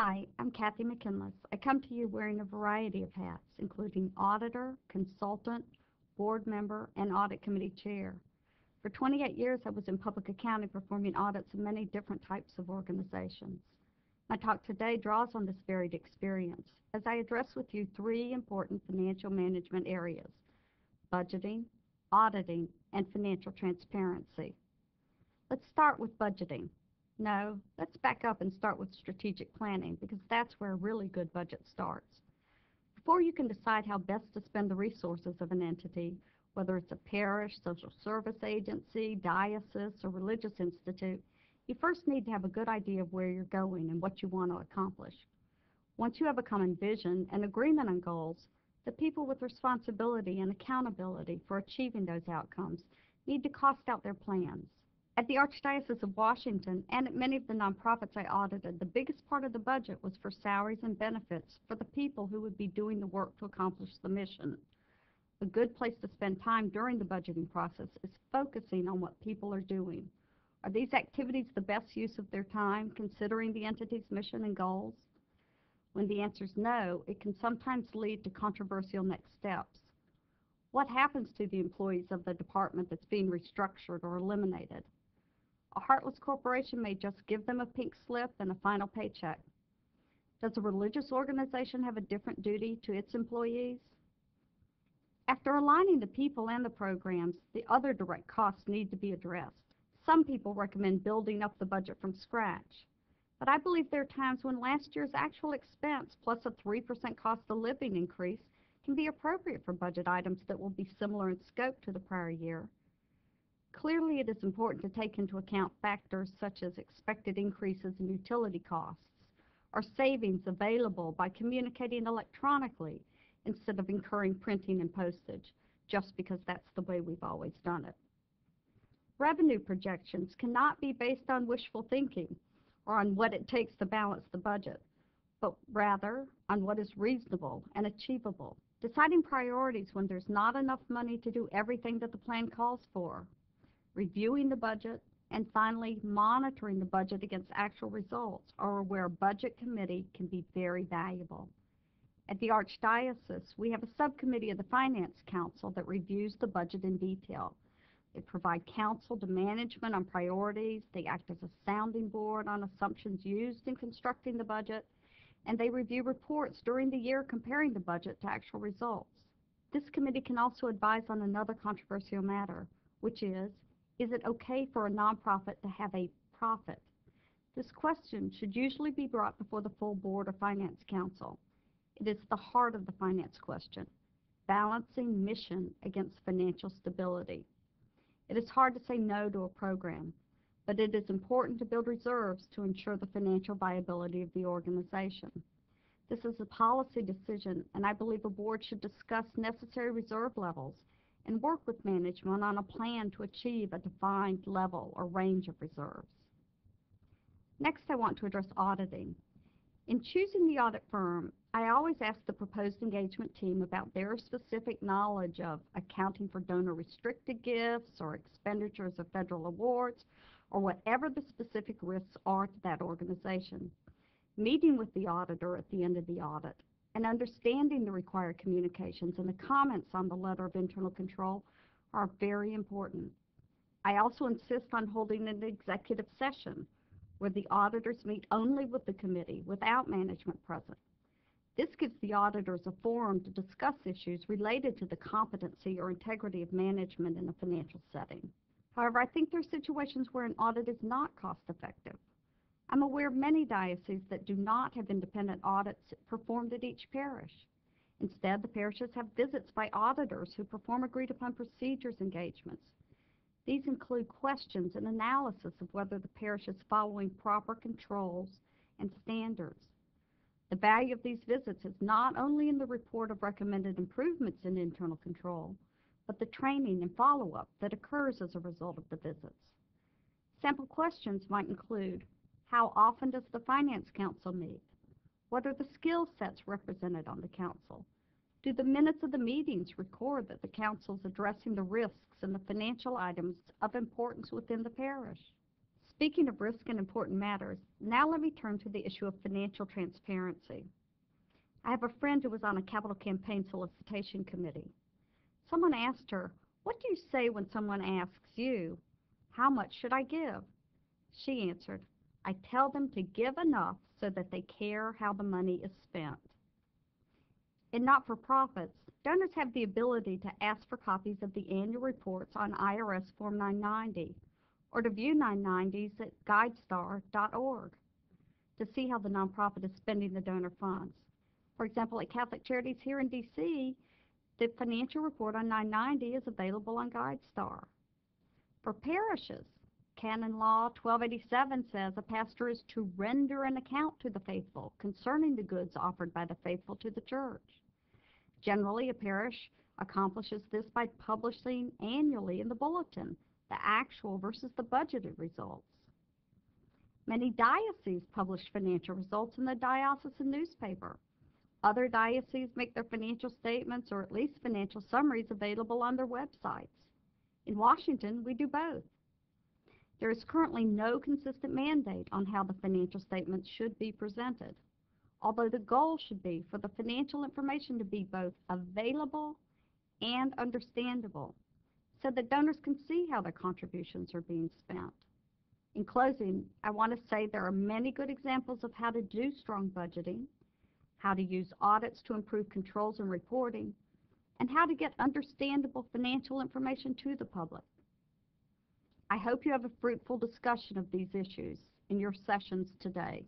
Hi, I'm Kathy McKinless. I come to you wearing a variety of hats, including auditor, consultant, board member, and audit committee chair. For 28 years, I was in public accounting performing audits in many different types of organizations. My talk today draws on this varied experience as I address with you three important financial management areas: budgeting, auditing, and financial transparency. Let's start with budgeting. No, let's back up and start with strategic planning because that's where a really good budget starts. Before you can decide how best to spend the resources of an entity, whether it's a parish, social service agency, diocese, or religious institute, you first need to have a good idea of where you're going and what you want to accomplish. Once you have a common vision and agreement on goals, the people with responsibility and accountability for achieving those outcomes need to cost out their plans. At the Archdiocese of Washington and at many of the nonprofits I audited, the biggest part of the budget was for salaries and benefits for the people who would be doing the work to accomplish the mission. A good place to spend time during the budgeting process is focusing on what people are doing. Are these activities the best use of their time, considering the entity's mission and goals? When the answer is no, it can sometimes lead to controversial next steps. What happens to the employees of the department that's being restructured or eliminated? A heartless corporation may just give them a pink slip and a final paycheck. Does a religious organization have a different duty to its employees? After aligning the people and the programs, the other direct costs need to be addressed. Some people recommend building up the budget from scratch, but I believe there are times when last year's actual expense plus a 3% cost of living increase can be appropriate for budget items that will be similar in scope to the prior year. Clearly, it is important to take into account factors such as expected increases in utility costs or savings available by communicating electronically instead of incurring printing and postage, just because that's the way we've always done it. Revenue projections cannot be based on wishful thinking or on what it takes to balance the budget, but rather on what is reasonable and achievable. Deciding priorities when there's not enough money to do everything that the plan calls for, reviewing the budget, and finally monitoring the budget against actual results are where a budget committee can be very valuable. At the Archdiocese, we have a subcommittee of the Finance Council that reviews the budget in detail. They provide counsel to management on priorities, they act as a sounding board on assumptions used in constructing the budget, and they review reports during the year comparing the budget to actual results. This committee can also advise on another controversial matter, which is it okay for a nonprofit to have a profit? This question should usually be brought before the full board or finance council. It is the heart of the finance question, balancing mission against financial stability. It is hard to say no to a program, but it is important to build reserves to ensure the financial viability of the organization. This is a policy decision, and I believe a board should discuss necessary reserve levels and work with management on a plan to achieve a defined level or range of reserves. Next, I want to address auditing. In choosing the audit firm, I always ask the proposed engagement team about their specific knowledge of accounting for donor-restricted gifts or expenditures of federal awards, or whatever the specific risks are to that organization. Meeting with the auditor at the end of the audit and understanding the required communications and the comments on the letter of internal control are very important. I also insist on holding an executive session where the auditors meet only with the committee without management present. This gives the auditors a forum to discuss issues related to the competency or integrity of management in a financial setting. However, I think there are situations where an audit is not cost-effective. I'm aware of many dioceses that do not have independent audits performed at each parish. Instead, the parishes have visits by auditors who perform agreed-upon procedures engagements. These include questions and analysis of whether the parish is following proper controls and standards. The value of these visits is not only in the report of recommended improvements in internal control, but the training and follow-up that occurs as a result of the visits. Sample questions might include: how often does the Finance Council meet? What are the skill sets represented on the Council? Do the minutes of the meetings record that the Council is addressing the risks and the financial items of importance within the parish? Speaking of risk and important matters, now let me turn to the issue of financial transparency. I have a friend who was on a capital campaign solicitation committee. Someone asked her, "What do you say when someone asks you, 'How much should I give?'" She answered, "I tell them to give enough so that they care how the money is spent." In not-for-profits, donors have the ability to ask for copies of the annual reports on IRS Form 990 or to view 990s at guidestar.org to see how the nonprofit is spending the donor funds. For example, at Catholic Charities here in D.C., the financial report on 990 is available on GuideStar. For parishes, Canon Law 1287 says a pastor is to render an account to the faithful concerning the goods offered by the faithful to the church. Generally, a parish accomplishes this by publishing annually in the bulletin the actual versus the budgeted results. Many dioceses publish financial results in the diocesan newspaper. Other dioceses make their financial statements or at least financial summaries available on their websites. In Washington, we do both. There is currently no consistent mandate on how the financial statements should be presented, although the goal should be for the financial information to be both available and understandable so that donors can see how their contributions are being spent. In closing, I want to say there are many good examples of how to do strong budgeting, how to use audits to improve controls and reporting, and how to get understandable financial information to the public. I hope you have a fruitful discussion of these issues in your sessions today.